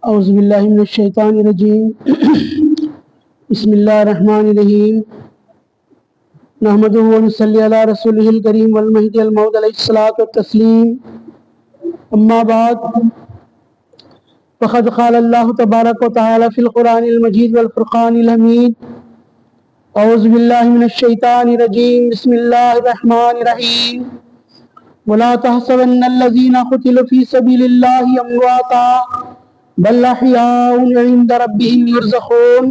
اعوذ باللہ من الشیطان الرجیم بسم اللہ الرحمن الرحیم نحمدہ و نصلی علی رسولہ الکریم والمہدی الموعود علیہ الصلاۃ والتسلیم اما بعد فقد قال اللہ تبارک و تعالی فی القرآن المجید والفرقان الحمید اعوذ باللہ من الشیطان الرجیم بسم اللہ الرحمن الرحیم ولا تحسبن الذین قتلوا فی سبیل اللہ امواتا بل احیاء عند ربهم یرزقون۔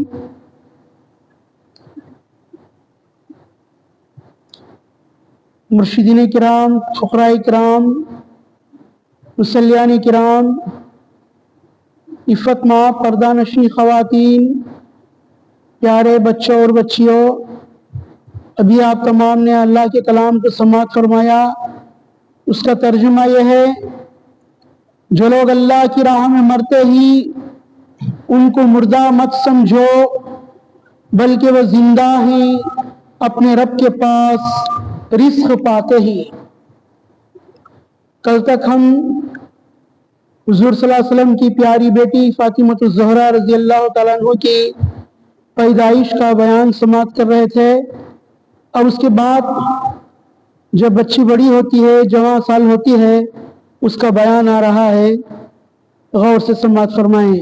مرشدین کرام، فقراء کرام، مصلیان کرام، عفت ماں، پردہ نشین خواتین، پیارے بچوں اور بچیوں، ابھی آپ تمام نے اللہ کے کلام کو سماعت فرمایا۔ اس کا ترجمہ یہ ہے، جو لوگ اللہ کی راہ میں مرتے ہی ان کو مردہ مت سمجھو، بلکہ وہ زندہ ہیں اپنے رب کے پاس رزق پاتے ہی۔ کل تک ہم حضور صلی اللہ علیہ وسلم کی پیاری بیٹی فاطمۃ الزہرا رضی اللہ تعالیٰ عنہ کی پیدائش کا بیان سماعت کر رہے تھے۔ اب اس کے بعد جب بچی بڑی ہوتی ہے، جوان سال ہوتی ہے، اس کا بیان آ رہا ہے، غور سے سماعت فرمائیں۔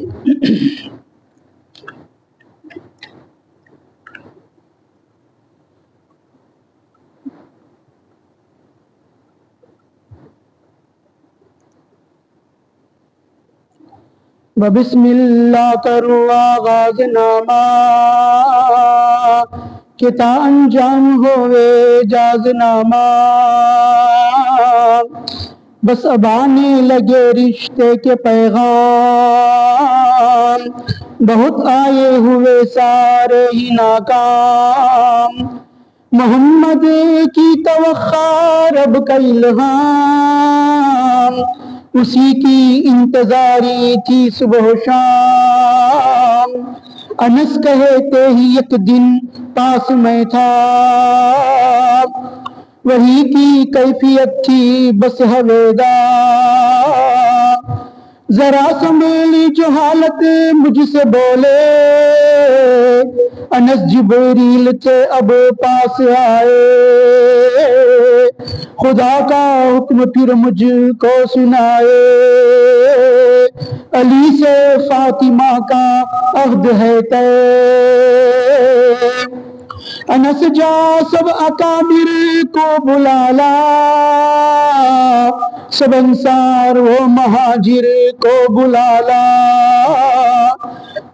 بسم اللہ کرو آغاز نامہ، کہ تا انجام ہوئے جاز نامہ، بس اب آنے لگے رشتے کے پیغام، بہت آئے ہوئے سارے ہی ناکام، محمد کی توقع رب کا الہام، اسی کی انتظاری تھی صبح و شام، انس کہتے ہی ایک دن پاس میں تھا، وہی کی کیفیت تھی بس حویدہ، ذرا سنبھلی جو حالت مجھ سے بولے، انس جبریل تھے اب پاس آئے، خدا کا حکم پھر مجھ کو سنائے، علی سے فاطمہ کا عہد ہے طے، انس جا سب اکابر کو بلا لا، سب انصار و مہاجر کو بلا لا،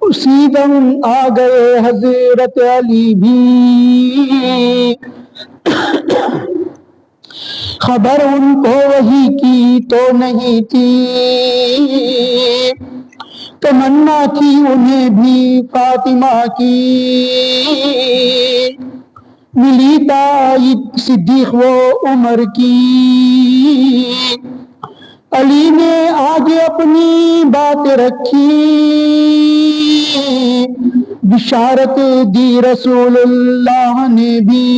اسی دم آ گئے حضرت علی بھی، خبر ان کو وحی کی تو نہیں تھی، تمنا تھی انہیں بھی فاطمہ کی، ملی تائید صدیق و عمر کی، علی نے آگے اپنی بات رکھی، بشارت دی رسول اللہ نے بھی،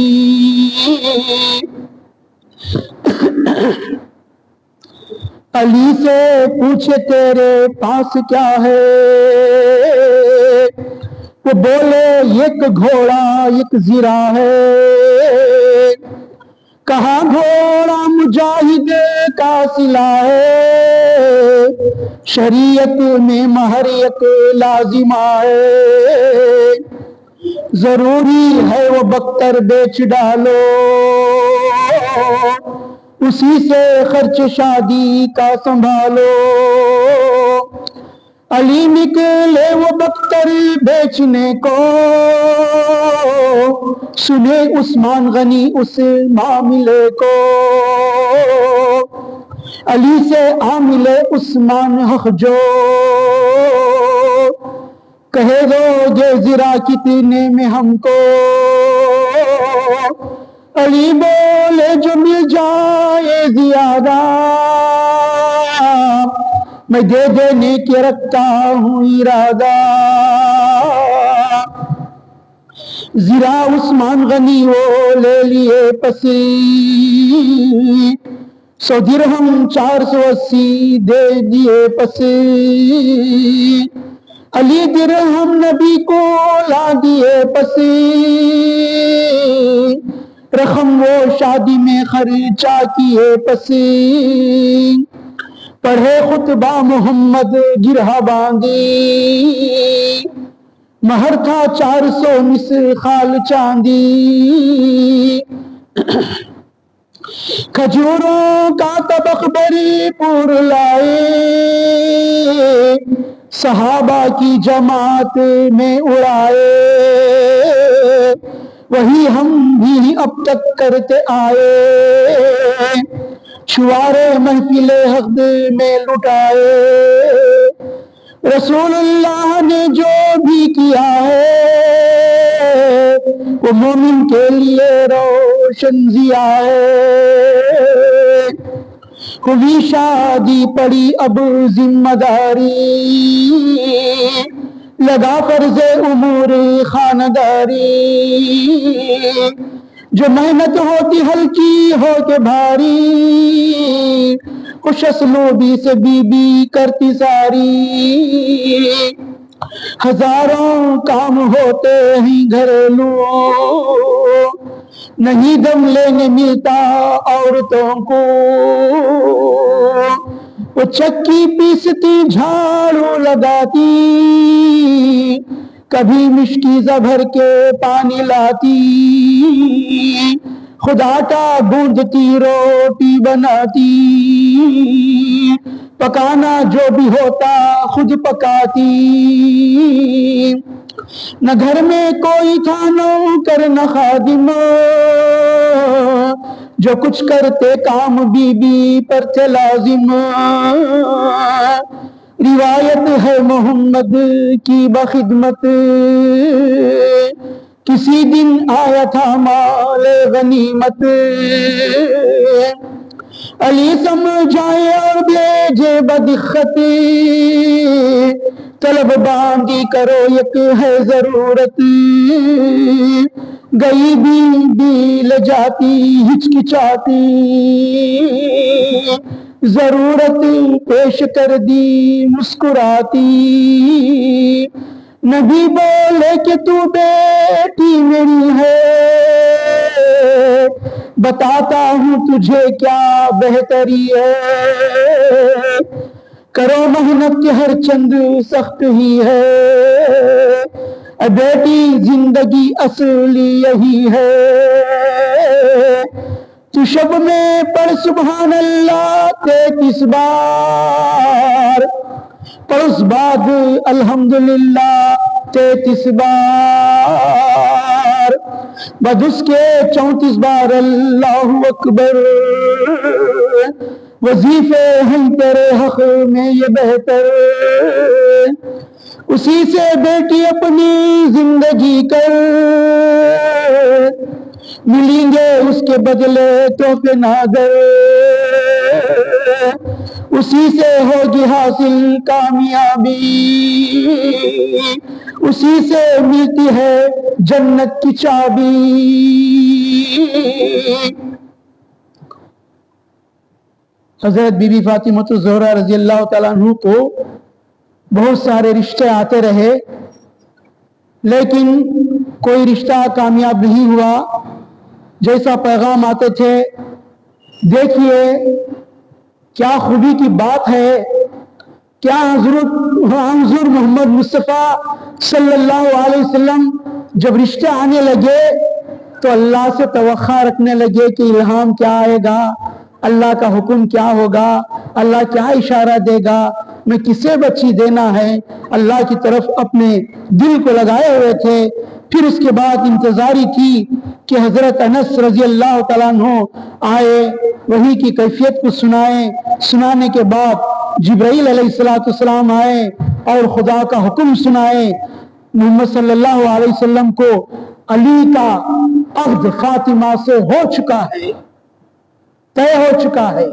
علی سے پوچھے تیرے پاس کیا ہے، وہ بولے ایک گھوڑا ایک زرہ ہے، کہا گھوڑا مجاہد کا صلہ ہے، شریعت میں مہر ایک لازمہ ہے، ضروری ہے وہ بختر بیچ ڈالو، اسی سے خرچ شادی کا سنبھالو، علی نکلے وہ بختر بیچنے کو، سنے عثمان غنی اس معاملے کو، علی سے عامل عثمان حق جو، کہے دو یہ زرہ کتنے میں ہم کو، علی بولے جو مل جائے زیادہ، میں دے دینے کے رکھتا ہوں ارادہ، زرہ عثمان غنی وہ لے لیے پسی، 100 درہم 480 دے دیے پس علی درہم نبی کو لا دیے پس رقم وہ شادی میں خرچہ کیے پس پڑھے خطبہ محمد گرہ باندھی مہر تھا 400 مسخال چاندی کھجوروں کا طبق بری پور لائے صحابہ کی جماعت میں اڑائے وہی ہم بھی اب تک کرتے آئے چھوارے محفل حق میں لٹائے رسول اللہ نے جو بھی کیا ہے وہ مومن کے لیے روشن ضیا ہے ہوئی شادی پڑی اب ذمہ داری لگا فرض امور خانداری جو محنت ہوتی ہلکی ہو کے بھاری خوش اسلوبی سے بی بی کرتی ساری ہزاروں کام ہوتے ہیں گھریلو نہیں دم لینے ملتا عورتوں کو وہ چکی پیستی جھاڑو لگاتی کبھی مشکی زبھر کے پانی لاتی خود آٹا گوندتی روٹی بناتی پکانا جو بھی ہوتا خود پکاتی نہ گھر میں کوئی تھا نوکر نہ خادم جو کچھ کرتے کام بی بی پر تھے لازم روایت ہے محمد کی بخدمت کسی دن آیا تھا مال غنیمت علی سمجھائے اور بھیجے بدخط طلب باندھی کرو یک ہے ضرورت گئی بی لے جاتی ہچکچاتی ضرورت پیش کر دی مسکراتی نبی بولے کہ تو بیٹی میری ہے بتاتا ہوں تجھے کیا بہتری ہے کرو محنت کے ہر چند سخت ہی ہے اے بیٹی زندگی اصلی یہی ہے تو شب میں پڑھ سبحان اللہ 33 بار پڑھ اس بعد الحمدللہ 33 بار بعد اس کے 34 بار اللہ اکبر وظیفے ہیں تیرے حق میں یہ بہتر اسی سے بیٹی اپنی زندگی کر ملیں گے اس کے بدلے تحفے نادر اسی سے ہوگی حاصل کامیابی اسی سے ملتی ہے جنت کی چابی حضرت بی بی فاطمہ الزہرا رضی اللہ تعالیٰ عنہ کو بہت سارے رشتے آتے رہے لیکن کوئی رشتہ کامیاب نہیں ہوا جیسا پیغام آتے تھے دیکھیے کیا خوبی کی بات ہے کیا حضور محمد مصطفیٰ صلی اللہ علیہ وسلم جب رشتے آنے لگے تو اللہ سے توقع رکھنے لگے کہ الہام کیا آئے گا اللہ کا حکم کیا ہوگا اللہ کیا اشارہ دے گا میں کسے بچی دینا ہے اللہ کی طرف اپنے دل کو لگائے ہوئے تھے پھر اس کے بعد انتظاری تھی کہ حضرت انس رضی اللہ تعالیٰ عنہ آئے وحی کی کیفیت کو سنانے کے بعد جبرائیل علیہ السلام آئے اور خدا کا حکم سنائے محمد صلی اللہ علیہ وسلم کو علی کا عہد فاطمہ سے ہو چکا ہے طے ہو چکا ہے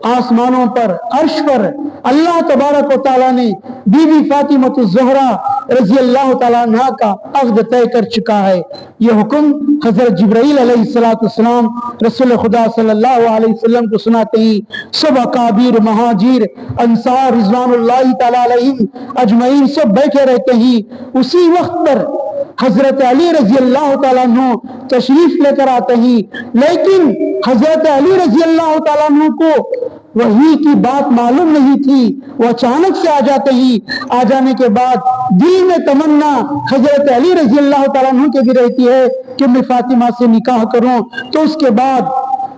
آسمانوں پر عرش پر اللہ تبارک و تعالیٰ نے بی بی فاطمہ الزہرا رضی اللہ تعالیٰ عنہ کا عقد طے کر چکا ہے۔ یہ حکم حضرت جبرائیل علیہ السلام رسول خدا صلی اللہ علیہ وسلم کو سناتے ہی سب اکابر مہاجر انصار رضوان اللہ تعالیٰ علیہم اجمعین سب بیٹھے رہتے ہی اسی وقت پر حضرت علی رضی اللہ تعالیٰ عنہ تشریف لے کر آتے ہی، لیکن حضرت علی رضی اللہ تعالیٰ عنہ کو وحی کی بات معلوم نہیں تھی۔ وہ اچانک سے آ جاتے ہی، آ جانے کے بعد دل میں تمنا حضرت علی رضی اللہ تعالیٰ عنہ کی بھی رہتی ہے کہ میں فاطمہ سے نکاح کروں، تو اس کے بعد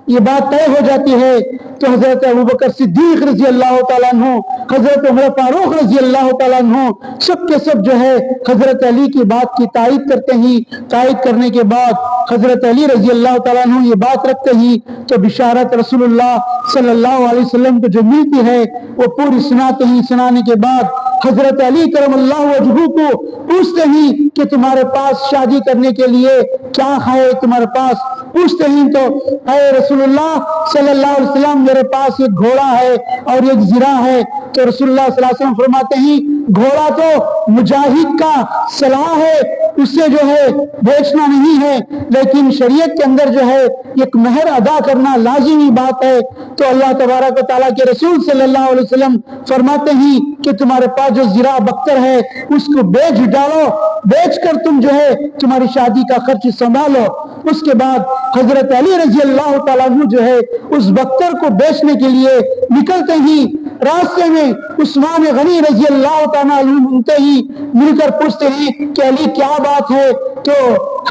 یہ بات طے ہو جاتی ہے تو حضرت ابوبکر صدیق رضی اللہ تعالیٰ عنہ، حضرت عمر فاروق رضی اللہ تعالیٰ عنہ سب کے سب جو ہے حضرت علی کی بات کی تائید کرتے ہی، تائید کرنے کے بعد حضرت علی رضی اللہ تعالیٰ عنہ یہ بات رکھتے ہی تو بشارت رسول اللہ صلی اللہ علیہ وسلم کو جو ملتی ہے وہ پوری سناتے ہی، سنانے کے بعد حضرت علی کرم اللہ وجہہ کو پوچھتے ہی کہ تمہارے پاس شادی کرنے کے لیے کیا ہے تمہارے پاس؟ پوچھتے ہی تو اے رسول اللہ صلی اللہ علیہ وسلم میرے پاس ایک گھوڑا ہے اور ایک زرہ ہے۔ تو رسول اللہ صلی اللہ علیہ وسلم فرماتے ہی گھوڑا تو مجاہد کا سلاح ہے، اسے جو ہے بیچنا نہیں ہے، لیکن شریعت کے اندر جو ہے ایک مہر ادا کرنا لازمی بات ہے۔ تو اللہ تبارک و تعالیٰ کے رسول صلی اللہ علیہ وسلم فرماتے ہی کہ تمہارے پاس جو زرہ بکر ہے اس کو بیچ ڈالو، بیچ کر تم جو ہے تمہاری شادی کا خرچ سنبھالو۔ اس کے بعد حضرت علی رضی اللہ تعالیٰ عنہ جو ہے اس بکر کو بیچنے کے لیے نکلتے ہی راستے میں عثمان غنی رضی اللہ تعالیٰ عنہ ملتے ہی، مل کر پوچھتے ہی کہ علی کیا بات ہے؟ تو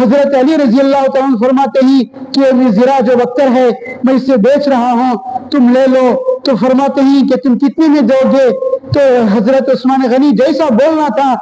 حضرت علی رضی اللہ تعالیٰ عنہ فرماتے ہی کہ یہ زرہ جو بکر ہے میں اسے بیچ رہا ہوں، تم لے لو۔ تو فرماتے ہی کہ تم کتنے میں دو گے؟ تو حضرت عثمان غنی جیسا بولنا تھا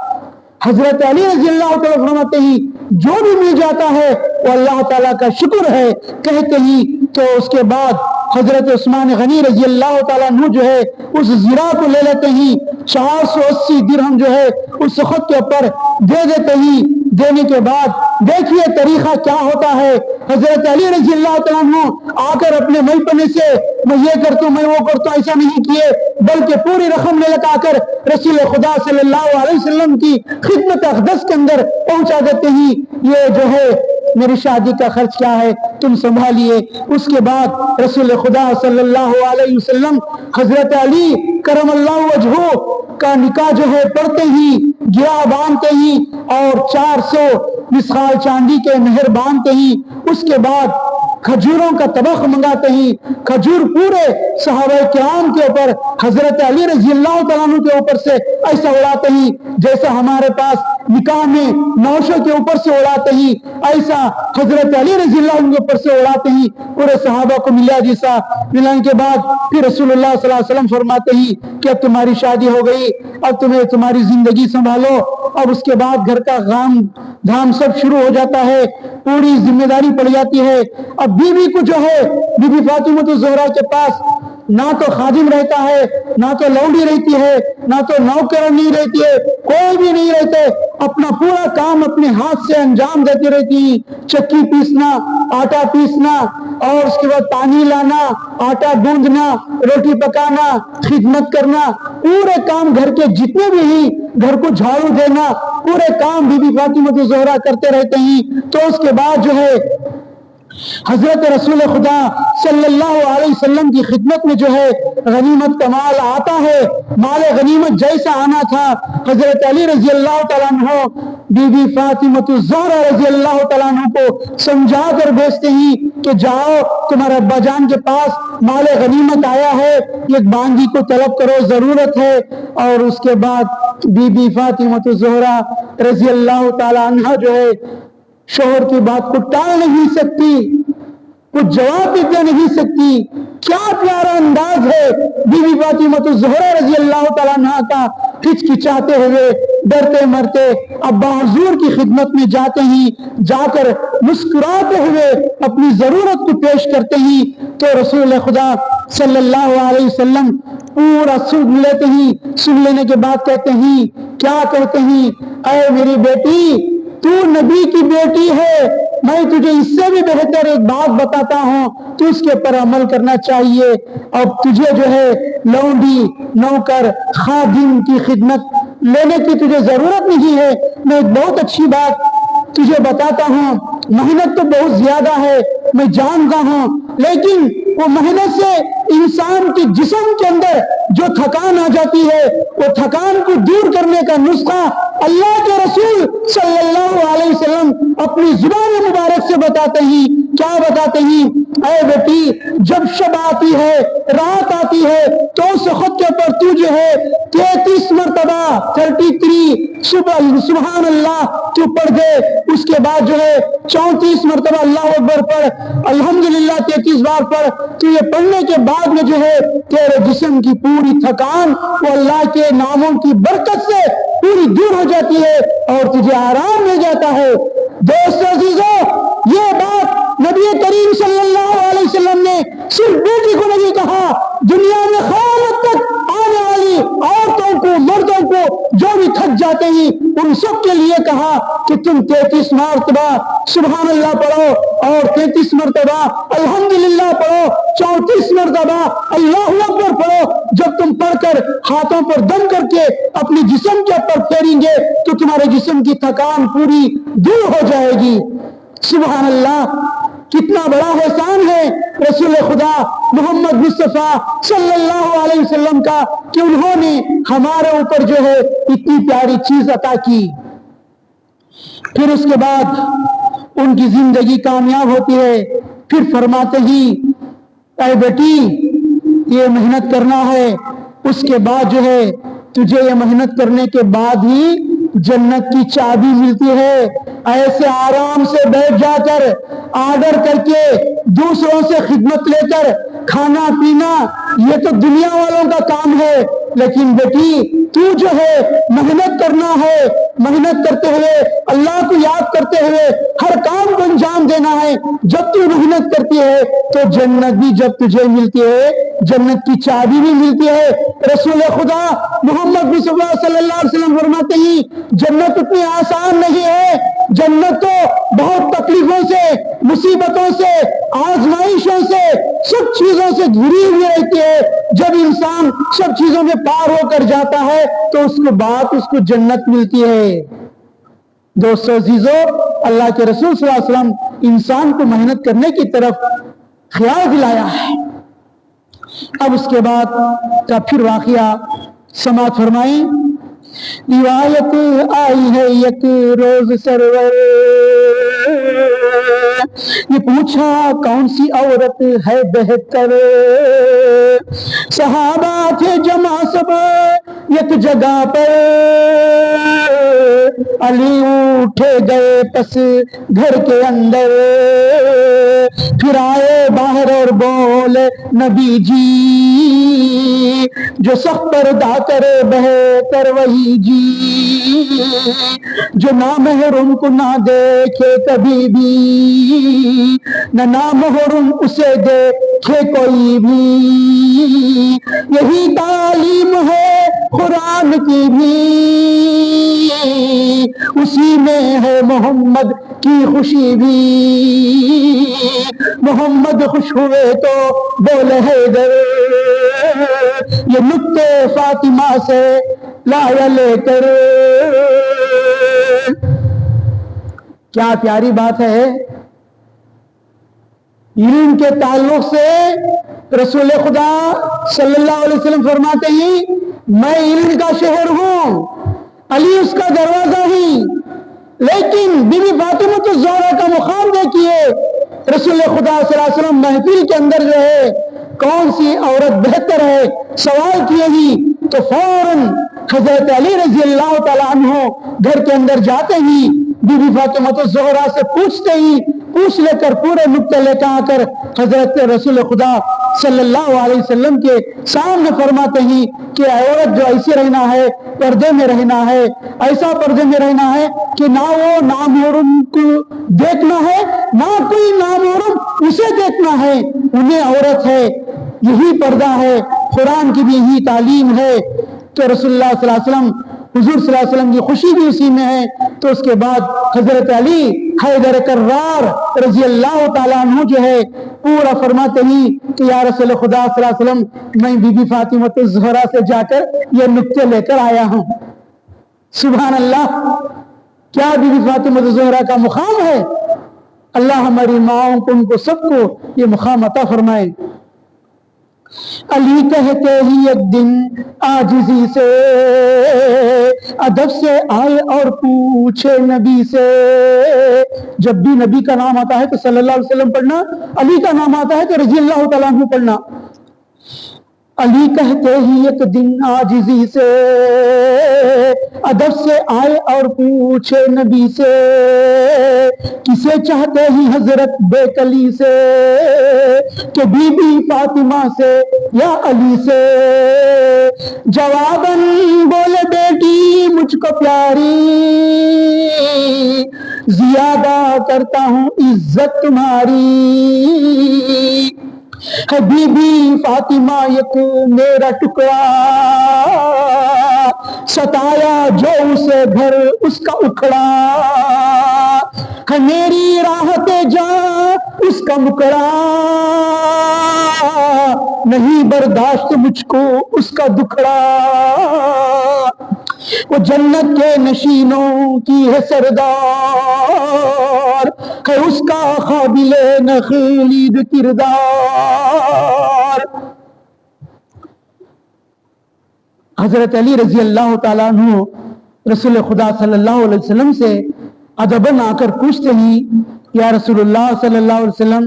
حضرت علی رضی اللہ تعالیٰ فرماتے ہی جو بھی مل جاتا ہے وہ اللہ تعالیٰ کا شکر ہے کہتے ہی تو اس کے بعد حضرت عثمان غنی رضی اللہ تعالیٰ عنہ جو ہے اس زرہ کو لے لیتے ہی 480 درہم جو ہے اس خود کے اوپر دے دیتے ہی۔ دینے کے بعد دیکھیے طریقہ کیا ہوتا ہے، حضرت علی رضی اللہ تعالیٰ عنہ آ کر اپنے ملپنے سے میں یہ کرتا ہوں میں وہ کرتا ہوں ایسا نہیں کیے، بلکہ پوری رقم لے لگا کر رسول خدا صلی اللہ علیہ وسلم کی خدمت اقدس کے اندر پہنچا دیتے ہی یہ جو ہے میری شادی کا خرچ کیا ہے تم سنبھالیے۔ اس کے بعد رسول خدا صلی اللہ علیہ وسلم حضرت علی کرم اللہ وجہہ کا نکاح جو ہے پڑھتے ہی، گیا باندھتے ہی اور 400 مسخال چاندی کے مہر باندھتے ہی، اس کے بعد کھجوروں کا طبق منگاتے ہی، کھجور پورے صحابہ کرام کے اوپر حضرت علی رضی اللہ تعالیٰ عنہ کے اوپر سے ایسا اڑاتے ہی جیسا ہمارے پاس نکاح میں نوشوں کے اوپر سے اڑاتے ہی، ایسا حضرت علی رضی اللہ عنہ کے اوپر سے اڑاتے ہی پورے صحابہ کو ملا جیسا ملانے کے بعد پھر رسول اللہ صلی اللہ علیہ وسلم فرماتے ہی کہ اب تمہاری شادی ہو گئی، اب تمہیں تمہاری زندگی سنبھالو۔ اب اس کے بعد گھر کا کام دھام سب شروع ہو جاتا ہے، پوری ذمہ داری پڑ جاتی ہے۔ اب بیوی کو جو ہے بی بی فاطمہ الزہرا کے پاس نہ تو خادم رہتا ہے، نہ تو لونڈی رہتی ہے، نہ تو نوکرانی رہتی ہے، کوئی بھی نہیں رہتے، اپنا پورا کام اپنے ہاتھ سے انجام دیتی رہتی، چکی پیسنا، آٹا پیسنا اور اس کے بعد پانی لانا، آٹا گوندنا، روٹی پکانا، خدمت کرنا، پورے کام گھر کے جتنے بھی ہیں، گھر کو جھاڑو دینا، پورے کام بی بی فاطمہ الزہرا کرتے رہتے ہیں۔ تو اس کے بعد جو ہے حضرت رسول خدا صلی اللہ علیہ وسلم کی خدمت میں جو ہے غنیمت کا مال آتا ہے، مال غنیمت جیسا آنا تھا حضرت علی رضی اللہ تعالیٰ عنہ بی بی فاطمہ الزہرا رضی اللہ تعالیٰ عنہ کو سمجھا کر بھیجتے ہی کہ جاؤ تمہارے ابا جان کے پاس مال غنیمت آیا ہے، ایک بانگی کو طلب کرو ضرورت ہے۔ اور اس کے بعد بی بی فاطمہ الزہرا رضی اللہ تعالیٰ عنہ جو ہے شوہر کی بات کو ٹال نہیں سکتی، کچھ جواب بھی دے نہیں سکتی۔ کیا پیارا انداز ہے بی بی فاطمہ الزہرا رضی اللہ تعالیٰ عنہ کا، ہچکچاتے ہوئے ڈرتے مرتے ابا حضور کی خدمت میں جاتے ہی، جا کر مسکراتے ہوئے اپنی ضرورت کو پیش کرتے ہی تو رسول خدا صلی اللہ علیہ وسلم پورا سن لیتے ہی، سن لینے کے بعد کہتے ہی کیا کہتے ہیں، اے میری بیٹی تو نبی کی بیٹی ہے، میں تجھے اس سے بھی بہتر ایک بات بتاتا ہوں، تو اس کے پر عمل کرنا چاہیے۔ اب تجھے جو ہے لونڈی، نوکر، خادم کی خدمت لینے کی تجھے ضرورت نہیں ہے۔ میں ایک بہت اچھی بات تجھے بتاتا ہوں، محنت تو بہت زیادہ ہے، میں جانتا ہوں، لیکن وہ محنت سے انسان کے جسم کے اندر جو تھکان آ جاتی ہے، وہ تھکان کو دور کرنے کا نسخہ اللہ کے رسول صلی اللہ علیہ وسلم اپنی زبان مبارک سے بتاتے ہیں۔ کیا بتاتے ہیں؟ اے بیٹی، جب شب آتی ہے، رات آتی ہے، تو اس خطے پر تو جو ہے 33 مرتبہ 33 سبحان اللہ تو پڑھ دے۔ اس کے بعد جو ہے 34 مرتبہ اللہ اکبر پڑھ، الحمدللہ 33 بار پڑھ۔ تو یہ پڑھنے کے بعد میں جو ہے تیرے جسم کی پوری تھکان وہ اللہ کے ناموں کی برکت سے پوری دور ہو جاتی ہے اور تجھے آرام مل جاتا ہے۔ دوستو عزیزو، یہ بات نبی کریم صلی اللہ علیہ وسلم نے صرف بیٹی کو نہیں کہا، دنیا میں قیامت تک آنے والی عورتوں کو، مردوں کو جو بھی تھک جاتے ہیں، ان سب کے لیے کہا کہ تم 33 مرتبہ سبحان اللہ پڑھو اور 33 مرتبہ الحمدللہ پڑھو، 34 مرتبہ اللہ اکبر پڑھو۔ جب تم پڑھ کر ہاتھوں پر دم کر کے اپنی جسم کے اوپر پھیریں گے تو تمہارے جسم کی تھکان پوری دور ہو جائے گی۔ سبحان اللہ، کتنا بڑا احسان ہے رسول خدا محمد مصطفیٰ صلی اللہ علیہ وسلم کا کہ انہوں نے ہمارے اوپر جو ہے اتنی پیاری چیز عطا کی۔ پھر اس کے بعد ان کی زندگی کامیاب ہوتی ہے، پھر فرماتے ہی اے بیٹی یہ محنت کرنا ہے، اس کے بعد جو ہے تجھے یہ محنت کرنے کے بعد ہی جنت کی چابی ملتی ہے۔ ایسے آرام سے بیٹھ جا کر آرڈر کر کے دوسروں سے خدمت لے کر کھانا پینا یہ تو دنیا والوں کا کام ہے، لیکن بیٹی تو جو ہے محنت کرنا ہے، محنت کرتے ہوئے اللہ کو یاد کرتے ہوئے ہر کام کو انجام دینا ہے۔ جب تو محنت کرتی ہے تو جنت بھی جب تجھے ملتی ہے، جنت کی چابی بھی ملتی ہے۔ رسول خدا محمد مصطفیٰ صلی اللہ علیہ وسلم فرماتے ہیں جنت اتنی آسان نہیں ہے، جنت تو بہت تکلیفوں سے، مصیبتوں سے، آزمائشوں سے، سب چیزوں سے گھری ہوئی رہتی ہے۔ جب انسان سب چیزوں میں پار ہو کر جاتا ہے تو اس کے بعد اس کو جنت ملتی ہے۔ دوستو عزیزو، اللہ کے رسول صلی اللہ علیہ وسلم انسان کو محنت کرنے کی طرف خیال دلایا ہے۔ اب اس کے بعد کا پھر واقعہ سماعت فرمائیں۔ روایت آئی ہے یک روز سرور نے پوچھا کون سی عورت ہے بہتر، صحابہ تھے جمع سب یک جگہ پر، علی اٹھے گئے پس گھر کے اندر، پھر آئے باہر اور بولے نبی جی جو سخت پردہ کرے بہتر وہی جی، جو نامحرم کو نہ دیکھے کبھی بھی، نہ نامحرم اسے دیکھے کوئی بھی، یہی تعلیم ہے قرآن کی بھی، اسی میں ہے محمد کی خوشی بھی، محمد خوش ہوئے تو بولے حیدر، یہ نکتے فاطمہ سے لایا لے کر۔ کیا پیاری بات ہے۔ علم کے تعلق سے رسول خدا صلی اللہ علیہ وسلم فرماتے ہیں میں علم کا شہر ہوں، علی اس کا دروازہ ہی، لیکن بی بی فاطمہ الزہرا کا مقام دیکھیے۔ رسول خدا صلی اللہ علیہ وسلم محفل کے اندر جو ہے کون سی عورت بہتر ہے سوال کیے ہی تو فوراً حضرت علی رضی اللہ تعالیٰ عنہ گھر کے اندر جاتے ہی بی بی فاطمہ الزہرا سے پوچھتے ہی پوچھ لے کر پورے نکتے لے کے آ کر حضرت رسول خدا صلی اللہ علیہ وسلم کے سامنے فرماتے ہیں کہ عورت جو ایسے رہنا ہے، پردے میں رہنا ہے، ایسا پردے میں رہنا ہے کہ نہ وہ نامحرم کو دیکھنا ہے، نہ کوئی نامحرم اسے دیکھنا ہے، انہیں عورت ہے، یہی پردہ ہے، قرآن کی بھی یہی تعلیم ہے۔ تو رسول اللہ صلی اللہ علیہ وسلم، حضور صلی اللہ علیہ وسلم کی خوشی بھی اسی میں ہے۔ تو اس کے بعد حضرت علی حیدر کرار رضی اللہ تعالیٰ عنہ جو ہے پورا فرماتے ہیں کہ یا رسول خدا صلی اللہ علیہ وسلم میں بی بی فاطمہ الزہرا سے جا کر یہ نکتے لے کر آیا ہوں. سبحان اللہ، کیا بی بی فاطمہ الزہرا کا مقام ہے. اللہ ہماری ماؤں کو، ان کو سب کو یہ مقام عطا فرمائے. علی کہتے ہی ایک دن عاجزی سے ادب سے آئے اور پوچھے نبی سے. جب بھی نبی کا نام آتا ہے تو صلی اللہ علیہ وسلم پڑھنا، علی کا نام آتا ہے تو رضی اللہ تعالیٰ عنہ پڑھنا. علی کہتے ہی ایک دن عاجزی سے ادب سے آئے اور پوچھے نبی سے، کسے چاہتے ہی حضرت بے کلی سے، کہ بی بی فاطمہ سے یا علی سے. جواباً بولے بیٹی مجھ کو پیاری، زیادہ کرتا ہوں عزت تمہاری. ہے بی بی فاطمہ یک میرا ٹکڑا، ستایا جو اسے گھر اس کا اکھڑا. ہے میری راحت جاں اس کا مکڑا، نہیں برداشت مجھ کو اس کا دکھڑا. وہ جنت کے نشینوں کی ہے سردار، ہے اس کا قابل نخلید کردار. حضرت علی رضی اللہ تعالیٰ عنہ رسول خدا صلی اللہ علیہ وسلم سے ادباً آ کر پوچھتے ہیں، یا رسول اللہ صلی اللہ علیہ وسلم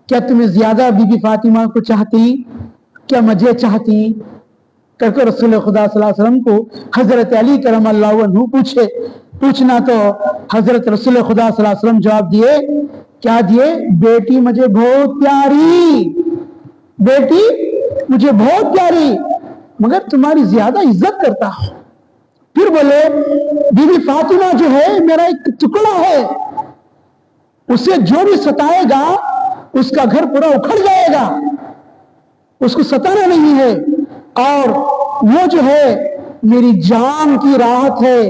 کیا تمہیں زیادہ بی بی فاطمہ کو چاہتی، کیا مجھے چاہتی؟ کر کے رسول خدا صلی اللہ علیہ وسلم کو حضرت علی کرم اللہ عنہ پوچھنا تو حضرت رسول خدا صلی اللہ علیہ وسلم جواب دیے، کیا دیے؟ بیٹی مجھے بہت پیاری، بیٹی مجھے بہت پیاری، مگر تمہاری زیادہ عزت کرتا ہوں. پھر بولے بی بی فاطمہ جو ہے میرا ایک ٹکڑا ہے، اسے جو بھی ستائے گا اس کا گھر پورا اکھڑ جائے گا، اس کو ستانا نہیں ہے. اور وہ جو ہے میری جان کی راحت ہے،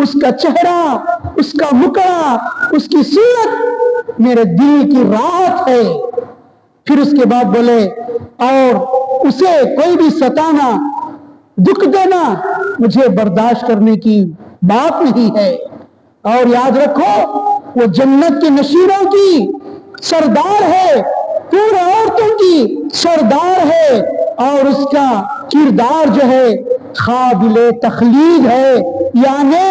اس کا چہرہ، اس کا مکڑا، اس کی صورت میرے دل کی راحت ہے. پھر اس کے بعد بولے اور اسے کوئی بھی ستانا، دکھ دینا مجھے برداشت کرنے کی بات نہیں ہے. اور یاد رکھو وہ جنت کے نشیروں کی سردار ہے، پورے عورتوں کی سردار ہے، اور اس کا کردار جو ہے قابل تخلید ہے. یعنی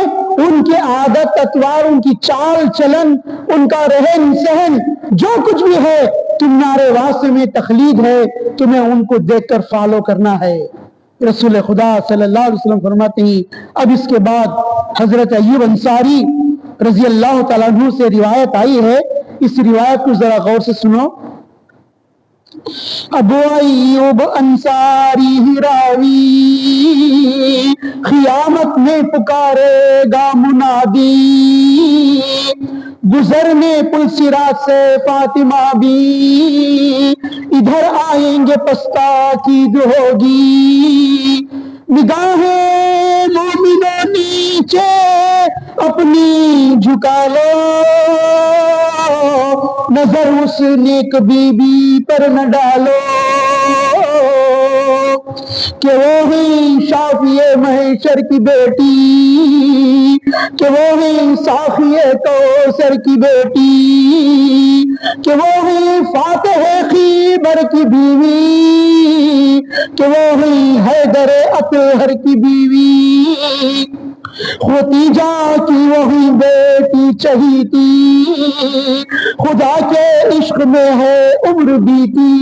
ان کے عادت اطوار، ان کی چال چلن، ان کا رہن سہن، جو کچھ بھی ہے تمہارے واسطے میں تخلید ہے، تمہیں ان کو دیکھ کر فالو کرنا ہے. رسول خدا صلی اللہ علیہ وسلم فرماتے ہیں. اب اس کے بعد حضرت ایوب انصاری رضی اللہ تعالیٰ عنہ سے روایت آئی ہے، اس روایت کو ذرا غور سے سنو. ابو ایوب انصاری ہی راوی، قیامت میں پکارے گا منادی، گزرنے پل صراط سے فاطمہ بھی، ادھر آئیں گے پستا عقید ہوگی. نگاہیں مومنوں نیچے اپنی جھکا لو، نظر اس نیک بی بی پر نہ ڈالو، کہ وہی شافی محشر کی بیٹی، کہ وہی ساقی کوثر کی بیٹی، کہ وہی فاتح خیبر کی بیوی، کہ وہی حیدر اطہر کی بیوی، ختیجہ کی وہی بیٹی چہیتی، خدا کے عشق میں ہے عمر بیتی.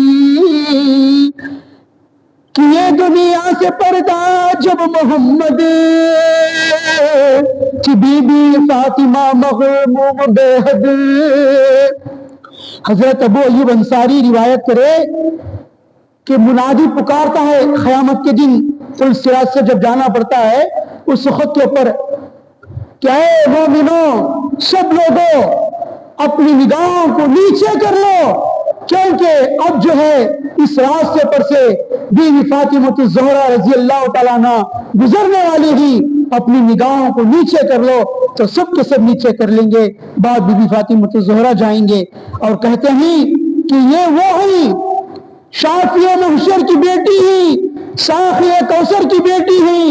کہ یہ دنیا سے پردہ جب محمد کی بی بی فاطمہ مغموم بے حد. حضرت ابو ایوب انصاری روایت کرے کہ منادی پکارتا ہے قیامت کے دن، پل صراط سے جب جانا پڑتا ہے اس خط کے اوپر، کیا ہے مومنوں سب لوگوں اپنی نگاہوں کو نیچے کر لو، کیونکہ اب جو ہے اس راستے پر سے بی بی فاطمہ الزہرا رضی اللہ تعالیٰ عنہ گزرنے والی ہی. اپنی نگاہوں کو نیچے کر لو تو سب کے سب نیچے کر لیں گے. بعد بی بی فاطمہ زہرا جائیں گے اور کہتے ہیں کہ یہ وہ ہی شافیہ محشر کی بیٹی ہی، ساقیہ کوثر کی بیٹی ہی،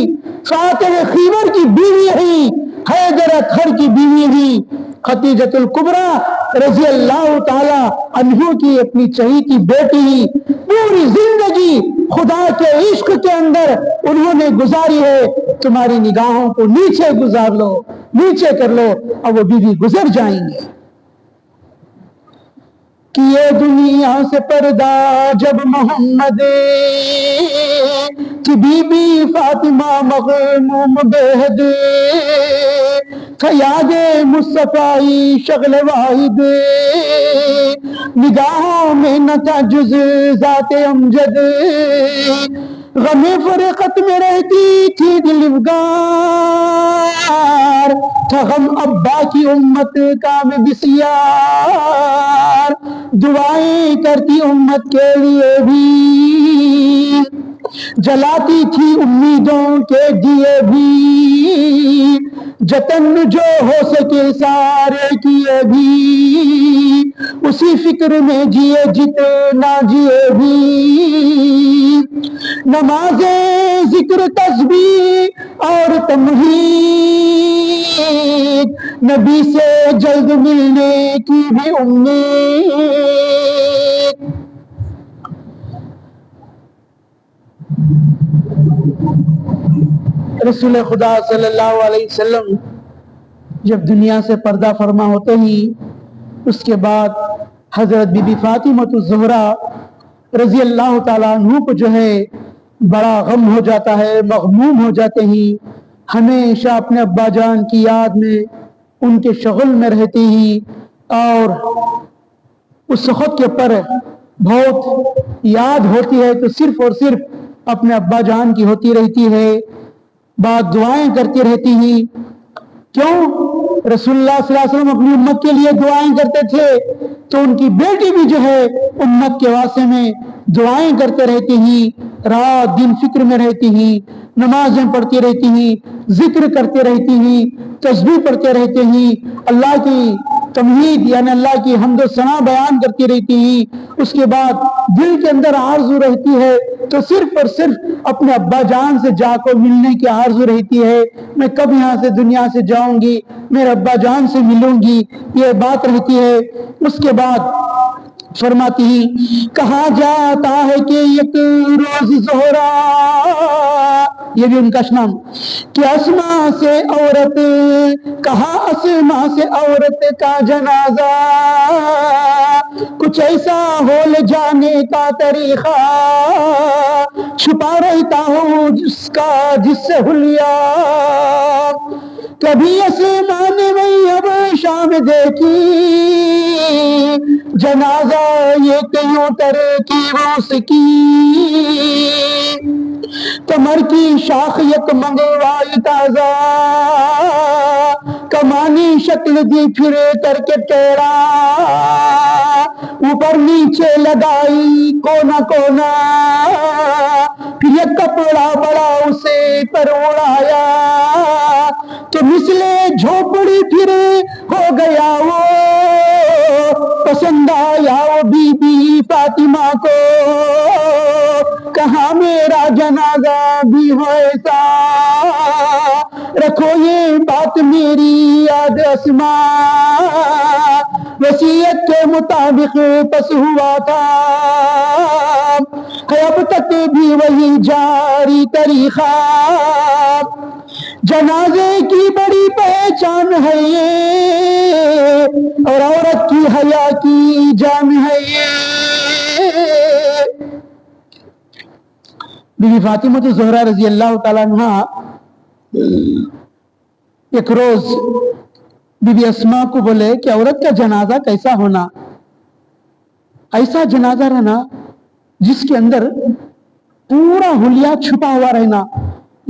فاتح خیبر کی بیوی ہی، حیدر اطہر کی بیوی ہی، خدیجۃ الکبریٰ رضی اللہ تعالی عنہ کی اپنی چہیتی بیٹی ہی. پوری زندگی خدا کے عشق کے اندر انہوں نے گزاری ہے. تمہاری نگاہوں کو نیچے گزار لو، نیچے کر لو. اب وہ بیوی گزر جائیں گے کہ یہ دنیا سے پردہ جب محمد کی بی بی فاطمہ مغموم بے حد یاد مصطفی شغل واحد نگاہوں میں نہ تھا جز ذات امجد غم فرقت میں رہتی تھی دلفگار تھا غم ابا کی امت کا میں بسیار دعائیں کرتی امت کے لیے بھی جلاتی تھی امیدوں کے دیے بھی جتن جو ہو سکے سارے کیے بھی اسی فکر میں جیے جتنا جیے بھی نمازیں ذکر تسبیح اور تمہید نبی سے جلد ملنے کی بھی امید. رسول خدا صلی اللہ علیہ وسلم جب دنیا سے پردہ فرما ہوتے ہی اس کے بعد حضرت بی بی فاطمہ الزہرا رضی اللہ تعالیٰ عنہ کو جو ہے بڑا غم ہو جاتا ہے، مغموم ہو جاتے ہی ہمیشہ اپنے ابا جان کی یاد میں ان کے شغل میں رہتی ہی اور اس وقت کے پر بہت یاد ہوتی ہے تو صرف اور صرف اپنے ابا جان کی ہوتی رہتی ہے. بعد دعائیں کرتی رہتی ہی. کیوں؟ رسول اللہ صلی اللہ علیہ وسلم اپنی امت کے لیے دعائیں کرتے تھے تو ان کی بیٹی بھی جو ہے امت کے واسطے میں دعائیں کرتے رہتی ہی، رات دن فکر میں رہتی ہی، نمازیں پڑھتی رہتی ہی، ذکر کرتے رہتی ہی، تسبیح پڑھتے رہتے ہی، اللہ کی تمہید یعنی اللہ کی حمد و ثنا بیان کرتی رہتی ہی. اس کے بعد دل کے اندر آرزو رہتی ہے تو صرف اور صرف اپنے ابا جان سے جا کر ملنے کی آرزو رہتی ہے. میں کب یہاں سے دنیا سے جاؤں گی، میرے ابا جان سے ملوں گی، یہ بات رہتی ہے. اس کے بعد فرماتی ہی کہا جاتا ہے کہ ایک روز زہرا، یہ بھی ان کا نام، کہ اسما سے عورت، کہا اسما سے عورت کا جنازہ کچھ ایسا ہو لے جانے کا طریقہ چھپا رہتا ہوں جس کا جس سے حلیہ کبھی اسما نے میں اب شام دیکھی جنازہ یہ کیوں ترے کی موسیقی کمر کی شاخ یک منگوائی تازہ کمانی شکل دی پھر کر کے ٹیڑا اوپر نیچے لگائی کونا کونا پھر یہ کپڑا بڑا اسے پر اڑایا کہ مثلے جھوپڑی پھر ہو گیا وہ پسند آیا وہ بی بی فاطمہ کو کہاں میرا جنازہ بھی ہو ایسا رکھو یہ بات میری یاد اسما وصیت کے مطابق پس ہوا تھا ہے اب تک بھی وہی جاری طریقہ جنازے کی بڑی پہچان ہے یہ اور عورت کی حیا کی جان ہے یہ. بی بی فاطمہ الزہرا رضی اللہ تعالیٰ عنہ ایک روز بی بی اسما کو بولے کہ عورت کا جنازہ کیسا ہونا، ایسا جنازہ رہنا جس کے اندر پورا حلیہ چھپا ہوا رہنا،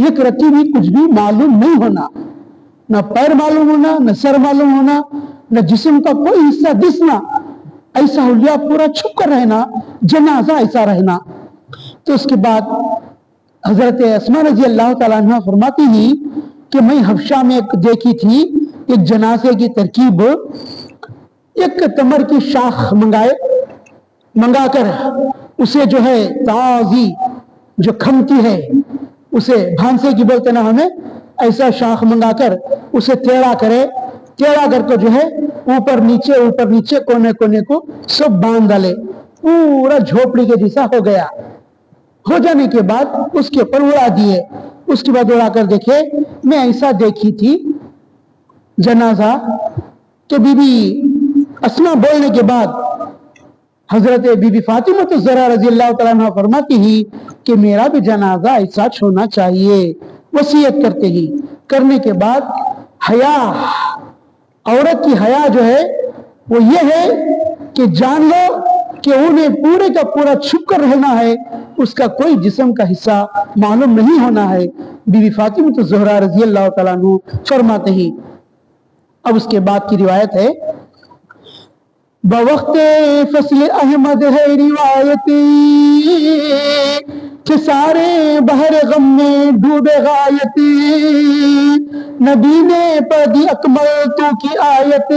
ایک رتی بھی کچھ بھی معلوم نہیں ہونا، نہ پیر معلوم ہونا، نہ سر معلوم ہونا، نہ جسم کا کوئی حصہ دسنا، ایسا حلیہ پورا چھپ کر رہنا، جنازہ ایسا رہنا. تو اس کے بعد حضرت اسما رضی اللہ تعالیٰ عنہ فرماتی ہی کہ میں حبشہ میں ایک دیکھی تھی ایک جنازے کی ترکیب، ایک تمر کی شاخ منگا کر اسے جو ہے تازی جو کھمتی ہے اسے بھانسے کی بولتے نا ہمیں، ایسا شاخ منگا کر اسے ٹیڑھا کر کے جو ہے اوپر نیچے کونے کو سب باندھ ڈالے، پورا جھوپڑی کے جیسا ہو گیا۔ ہو جانے کے بعد اس کے اوپر اڑا دیے، اس کے بعد اڑا کر دیکھے میں ایسا دیکھی تھی جنازہ کہ بی بی اسما بولنے کے بعد حضرت بی بی فاطمہ الزہرا رضی اللہ تعالیٰ عنہ فرماتی ہی کہ میرا بھی جنازہ ایسا ہونا چاہیے، وصیت کرنے کے بعد حیا، عورت کی حیا جو ہے وہ یہ ہے کہ جان لو کہ انہیں پورے کا پورا چھپ کر رہنا ہے، اس کا کوئی جسم کا حصہ معلوم نہیں ہونا ہے۔ بی بی فاطمہ الزہرا رضی اللہ تعالیٰ عنہ فرماتے ہی۔ اب اس کے بعد کی روایت ہے، بوقت فصل احمد ہے روایتی کہ سارے بحر غم میں ڈوبے غایتی، نبی نے پڑھ دی اکمل تو کی آیت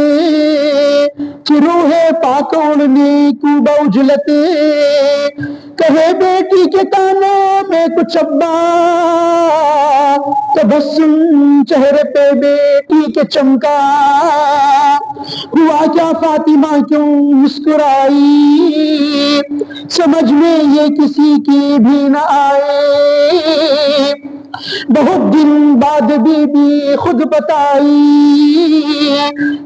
کہ روح پاک اڑنے کو بوجلتے، کہے بیٹی کے کانوں میں کچھ ابا، تبسم چہرے پہ بیٹی کے چمکا، ہوا کیا فاطمہ کیوں مسکرائی، سمجھ میں یہ کسی کی بھی نہ آئے، بہت دن بعد بی بی خود بتائی،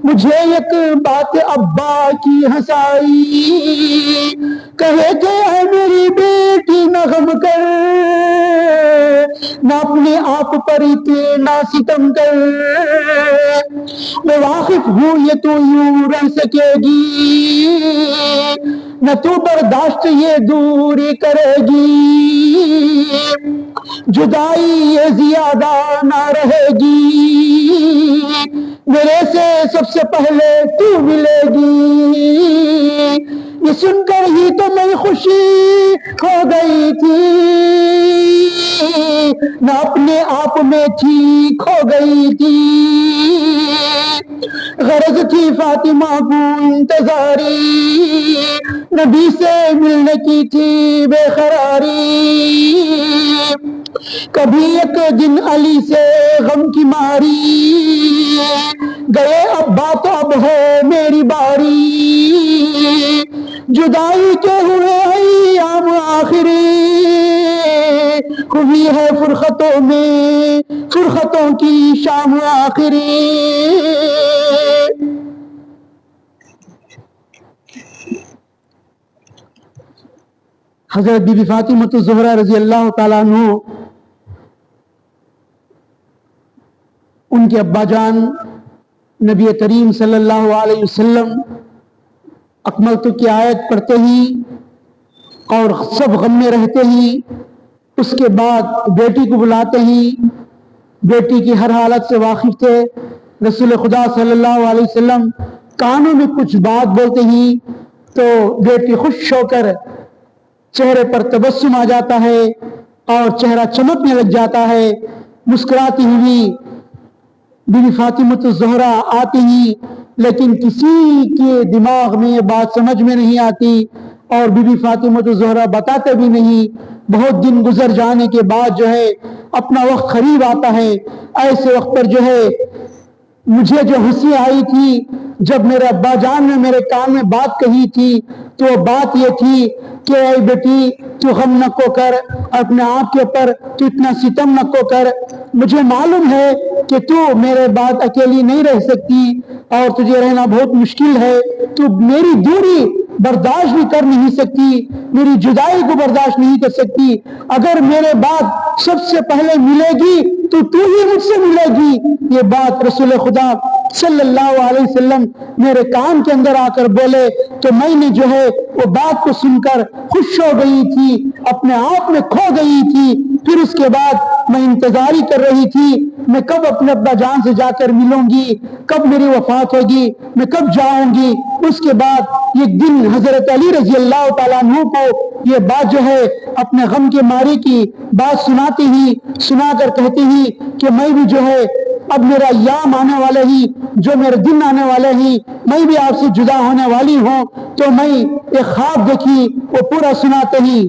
مجھے ایک بات ابا کی ہنسائی، کہے کہ اے میری بیٹی نہ غم کر، نہ اپنے آپ پر اتنا ستم کر، میں واقف ہوں یہ تو یوں رہ سکے گی، نہ تو برداشت یہ دوری کرے گی، جدائی یہ زیادہ نہ رہے گی، میرے سے سب سے پہلے تو ملے گی، یہ سن کر ہی تو میں خوشی ہو گئی تھی، نہ اپنے آپ میں ٹھیک ہو گئی تھی، غرض تھی فاطمہ کو انتظاری، نبی سے ملنے کی تھی بے قراری، کبھی ایک دن علی سے غم کی ماری، گئے ابا تو اب ہے میری باری، جدائی کے ہوئے ایام آخری، ہوئی ہے فرقتوں کی شام آخری۔ حضرت بی بی فاطمہ الزہرا رضی اللہ تعالیٰ عنہ ان کے ابا جان نبی کریم صلی اللہ علیہ وسلم اکملت کی آیت پڑھتے ہی اور سب غم میں رہتے ہی، اس کے بعد بیٹی کو بلاتے ہی بیٹی کی ہر حالت سے واقف تھے، رسول خدا صلی اللہ علیہ وسلم کانوں میں کچھ بات بولتے ہی تو بیٹی خوش ہو کر چہرے پر تبسم آ جاتا ہے اور چہرہ چمکنے لگ جاتا ہے، مسکراتی ہوئی بی بی فاطمہ الزہرا آتی ہی، لیکن کسی کے دماغ میں یہ بات سمجھ میں نہیں آتی اور بی بی فاطمہ الزہرا بتاتے بھی نہیں۔ بہت دن گزر جانے کے بعد جو ہے اپنا وقت قریب آتا ہے، ایسے وقت پر جو ہے مجھے جو ہنسی آئی تھی جب میرے ابا جان نے میرے کان میں بات کہی تھی تو وہ بات یہ تھی کہ اے بیٹی تو غم نہ کو کر، اپنے آپ کے اوپر تو اتنا ستم نہ کو کر، مجھے معلوم ہے کہ تو میرے بعد اکیلی نہیں رہ سکتی اور تجھے رہنا بہت مشکل ہے، تو میری دوری برداشت بھی کر نہیں سکتی، میری جدائی کو برداشت نہیں کر سکتی، اگر میرے بعد سب سے پہلے ملے گی تو ہی مجھ سے ملے گی۔ یہ بات رسول خدا صلی اللہ علیہ وسلم میرے کان کے اندر آ کر بولے تو میں نے جو ہے وہ بات کو سن کر خوش ہو گئی تھی، اپنے آپ میں کھو گئی تھی۔ پھر اس کے بعد میں انتظاری کر رہی تھی میں کب اپنے ابا جان سے جا کر ملوں گی، کب میری وفات ہوگی، میں کب جاؤں گی۔ اس کے بعد ایک دن حضرت علی رضی اللہ تعالیٰ عنہ کو یہ بات جو ہے اپنے غم کے ماری کی بات سنا کر کہتی ہی کہ میں بھی جو ہے اب میرا ایام آنے والے ہی، جو میرے دن آنے والے ہی، میں بھی آپ سے جدا ہونے والی ہوں۔ تو میں ایک خواب دیکھی، وہ پورا سناتے ہی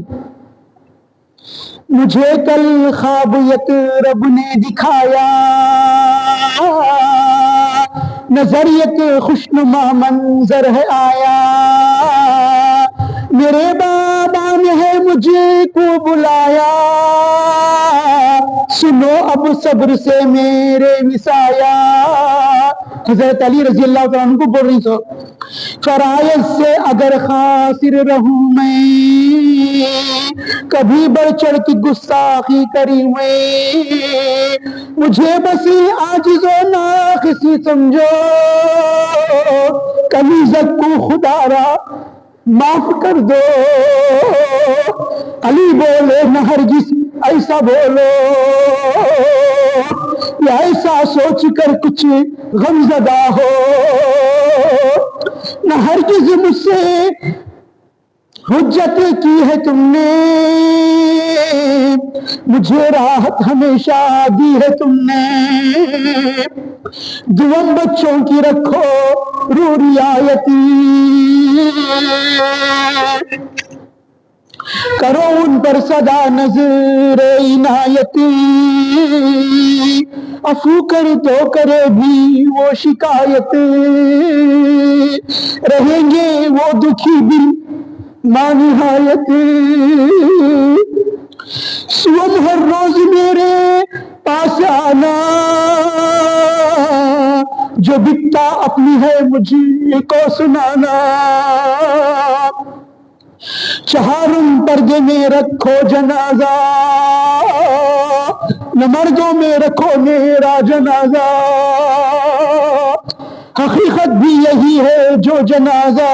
مجھے کل خواب یک رب نے دکھایا، نظر یک خوشنما منظر ہے آیا، میرے بابا نے ہے مجھے کو بلایا، سنو اب صبر سے میرے وسایا۔ حضرت علی رضی اللہ تعالیٰ عنہ کو بول رہی سو فرائض سے اگر خاسر رہوں میں، کبھی بڑھ چڑھ کی گستاخی کری میں، مجھے بسی عاجز و ناقصی سمجھو، کنیزت کو خدا را معاف کر دو۔ علی بولے نہ ہرگز ایسا بولو، یا ایسا سوچ کر کچھ غم زدہ ہو، نہ ہرگز مجھ سے حجت کی ہے تم نے، مجھے راحت ہمیشہ دی ہے تم نے، دوم بچوں کی رکھو رو رعایتی، کرو ان پر صدا نظر عنایتی، عفو کر تو کرے بھی وہ شکایت، رہیں گے وہ دکھی دل مانہایت، صبح ہر روز میرے پاس آنا، جو بکتا اپنی ہے مجھے کو سنانا، چہارم پردے میں رکھو جنازہ، نہ مردوں میں رکھو میرا جنازہ، حقیقت بھی یہی ہے جو جنازہ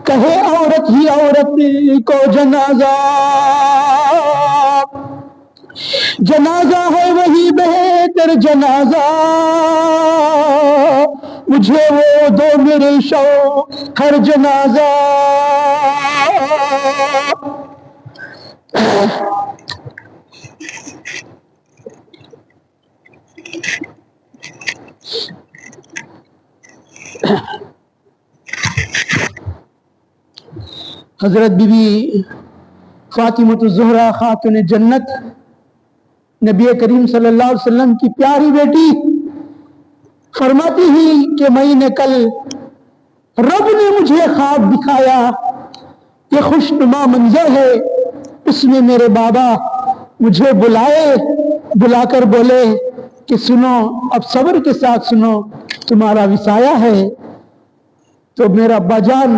کہے عورت ہی عورت کو جنازہ، جنازہ ہے وہی بہتر جنازہ، مجھے وہ دو میرے شوہر جنازہ۔ حضرت بی بی فاطمۃ الزہرا خاتون جنت، نبی کریم صلی اللہ علیہ وسلم کی پیاری بیٹی، فرماتی ہی کہ میں نے کل رب نے مجھے خواب دکھایا، یہ خوشنما منظر ہے، اس میں میرے بابا مجھے بلا کر بولے کہ سنو اب صبر کے ساتھ سنو، تمہارا وصایا ہے۔ تو میرا ابا جان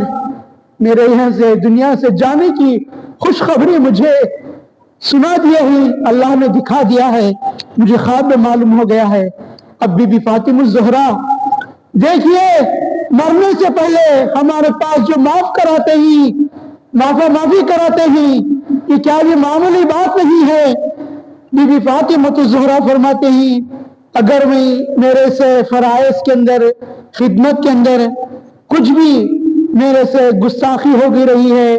میرے یہاں سے دنیا سے جانے کی خوشخبری مجھے سنا دیا ہی، اللہ نے دکھا دیا ہے، مجھے خواب میں معلوم ہو گیا ہے۔ اب بی بی فاطمہ الزہرا دیکھیے، مرنے سے پہلے ہمارے پاس جو معافی کراتے ہیں، یہ کیا یہ معمولی بات نہیں ہے؟ بی بی فاطمہ الزہرا فرماتے ہیں اگر میرے سے فرائض کے اندر، خدمت کے اندر کچھ بھی میرے سے گستاخی ہو گئی رہی ہے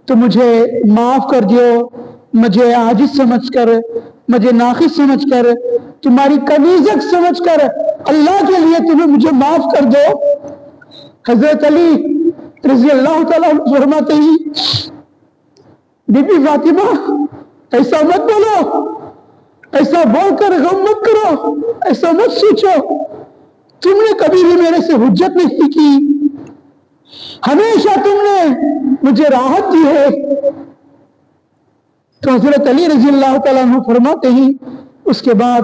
تو مجھے معاف کر دیو، مجھے عاجز سمجھ کر، مجھے ناقص سمجھ کر، تمہاری کنیزت سمجھ کر اللہ کے لیے تمہیں مجھے معاف کر دو۔ حضرت علی رضی اللہ تعالیٰ عنہ فرماتے ہیں بی بی فاطمہ ایسا مت بولو، ایسا بول کر غم مت کرو، ایسا مت سوچو، تم نے کبھی بھی میرے سے حجت نہیں کی، ہمیشہ تم نے مجھے راحت دی ہے۔ تو حضرت علی رضی اللہ تعالیٰ عنہ فرماتے ہیں اس کے بعد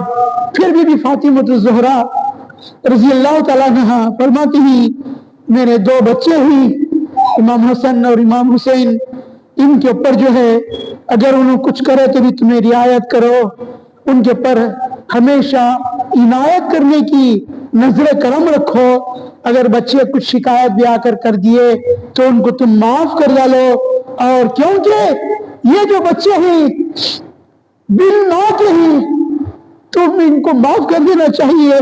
پھر بھی فاطمہ الزہرا رضی اللہ تعالیٰ عنہ فرماتی ہیں میرے دو بچے ہوئی امام حسن اور امام حسین، ان کے اوپر جو ہے اگر انہوں کچھ کرے تو بھی تمہیں رعایت کرو، ان کے پر ہمیشہ عنایت کرنے کی نظر کرم رکھو. اگر بچے کچھ شکایت بھی آ کر دیے تو ان کو تم معاف کر ڈالو. اور کیونکہ یہ جو بچے ہیں بل ماں کے ہیں، تم ان کو معاف کر دینا چاہیے.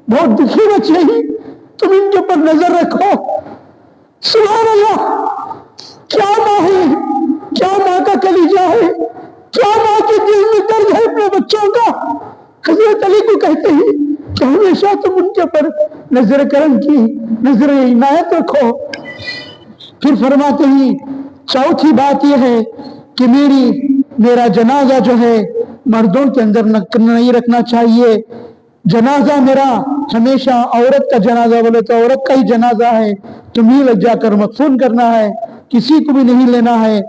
بہت دکھی بچے ہیں، تم ان کے اوپر نظر رکھو. سبحان اللہ، کیا ماں ہے، کیا ماں کا کلیجہ ہے، کیا ماں کے دل میں درد ہے اپنے بچوں کا. حضرت علی کو کہتے ہیں کہ ہمیشہ تم ان کے اوپر نظر کرم کی نظر عنایت رکھو. پھر فرماتے ہیں چوتھی بات یہ ہے کہ میرا جنازہ جو ہے مردوں کے اندر نہیں رکھنا چاہیے. جنازہ میرا ہمیشہ عورت کا جنازہ بولے تو عورت کا ہی جنازہ ہے، تمہیں لگ جا کر مدفون کرنا ہے، کسی کو بھی نہیں لینا ہے.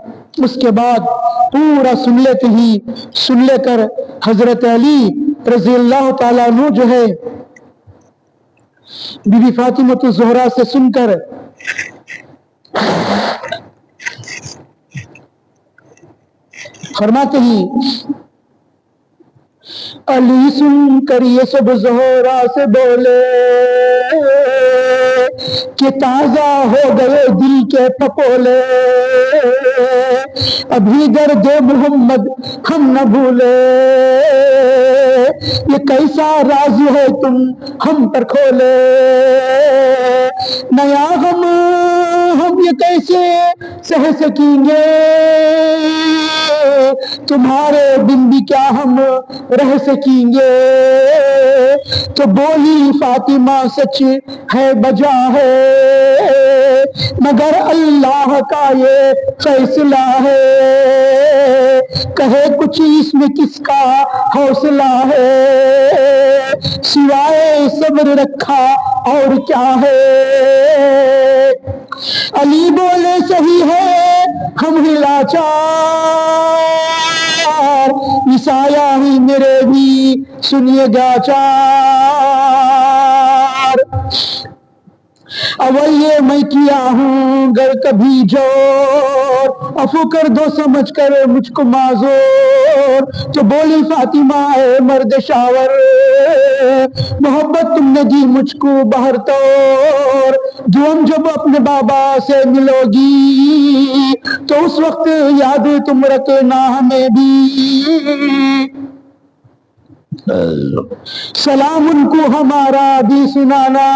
اس کے بعد پورا سن لے کر حضرت علی رضی اللہ تعالیٰ عنہ جو ہے بی بی فاطمہ الزہرا سے سن کر فرماتے ہیں علی سن کر یہ سب زہرا سے بولے کہ تازہ ہو گئے دل کے پپولے. ابھی درد محمد ہم نہ بھولے، یہ کیسا راز ہے تم ہم پر کھولے. نیا غم ہم یہ کیسے سہ سکیں گے، تمہارے بن بھی کیا ہم رہ سکیں گے. تو بولی فاطمہ سچ ہے بجا ہے، مگر اللہ کا یہ فیصلہ ہے. کہے کچھ اس میں کس کا حوصلہ ہے، سوائے صبر رکھا اور کیا ہے. علی بولے صحیح ہے ہم ہی لاچار، عیسایا ہی میرے بھی سنیے گا چار. اویے میں کیا ہوں گر کبھی جور، عفو کر دو سمجھ کر مجھ کو معذور. تو بولی فاطمہ اے مرد شاور، محبت تم نے دی مجھ کو بہر طور. جب اپنے بابا سے ملو گی تو اس وقت یاد تم رکھنا ہمیں بھی. سلام ان کو ہمارا بھی سنانا،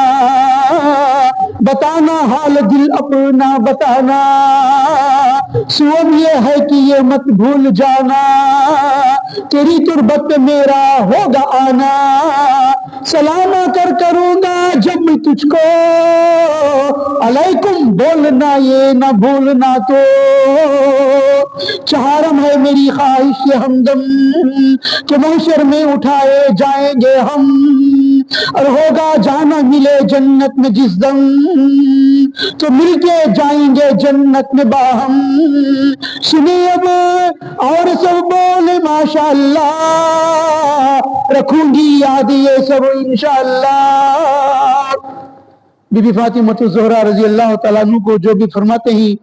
بتانا حال دل اپنا بتانا. سوم یہ ہے کہ یہ مت بھول جانا، تیری تربت پہ میرا ہوگا آنا. سلام کر کروں گا جب میں تجھ کو، علیکم بولنا یہ نہ بھولنا. تو چہارم ہے میری خواہش یہ ہمدم کہ محشر میں اٹھائے جائیں گے ہم، اور ہوگا جانا ملے جنت میں جس دم، تو مل کے جائیں گے جنت میں باہم. سنیں اب اور سب بولے ماشاءاللہ، رکھوں گی یاد یہ سب انشاءاللہ. بی بی فاطمہ الزہرا رضی اللہ تعالیٰ عنہ کو جو بھی فرماتے ہیں،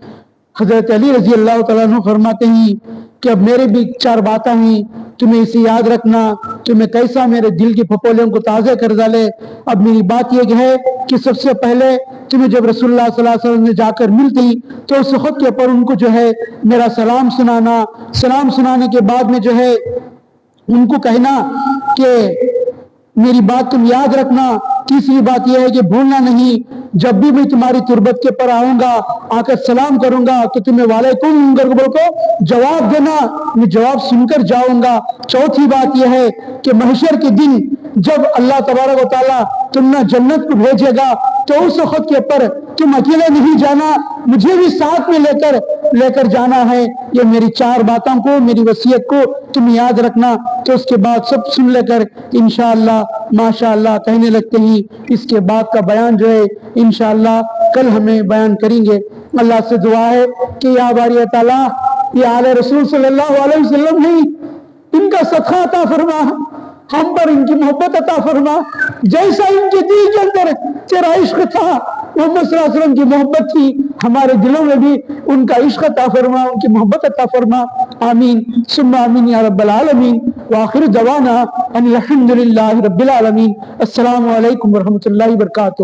حضرت علی رضی اللہ تعالیٰ عنہ فرماتے ہیں کہ اب میرے بھی 4 باتیں ہیں، تمہیں اسے یاد رکھنا. تمہیں کیسا میرے دل کی پھپولیوں کو تازہ کر ڈالے. اب میری بات یہ ہے کہ سب سے پہلے تمہیں جب رسول اللہ صلی اللہ علیہ وسلم نے جا کر ملتی تو اس وقت کے اوپر ان کو جو ہے میرا سلام سنانا. سلام سنانے کے بعد میں جو ہے ان کو کہنا کہ میری بات تم یاد رکھنا. تیسری بات یہ ہے کہ بھولنا نہیں، جب بھی میں تمہاری تربت کے پر آؤں گا آ کر سلام کروں گا تو تمہیں وعلیکم کو جواب دینا، میں جواب سن کر جاؤں گا. چوتھی بات یہ ہے کہ محشر کے دن جب اللہ تبارک و تعالیٰ تم نے جنت کو بھیجے گا تو اس وقت کے پر تم اکیلے نہیں جانا، مجھے بھی ساتھ میں لے کر جانا ہے. یہ میری 4 باتوں کو، میری وصیت کو تم یاد رکھنا. تو اس کے بعد سب سن لے کر انشاءاللہ ماشاءاللہ کہنے لگتے ہیں. اس کے بعد کا بیان جو ہے انشاءاللہ کل ہمیں بیان کریں گے. اللہ سے دعا ہے کہ یا باری تعالیٰ یہ آل رسول صلی اللہ علیہ وسلم نہیں، ان کا صدقہ عطا فرما، ہم پر ان کی محبت عطا فرما. جیسا ان کے دل کے اندر تیرا عشق تھا، محمد صلی اللہ علیہ وسلم کی محبت تھی، ہمارے دلوں میں بھی ان کا عشق عطا فرما، ان کی محبت عطا فرما، آمین ثم آمین یا رب العالمین۔ وآخر دعوانا ان الحمد للہ رب العالمین۔ السلام علیکم ورحمۃ اللہ وبرکاتہ۔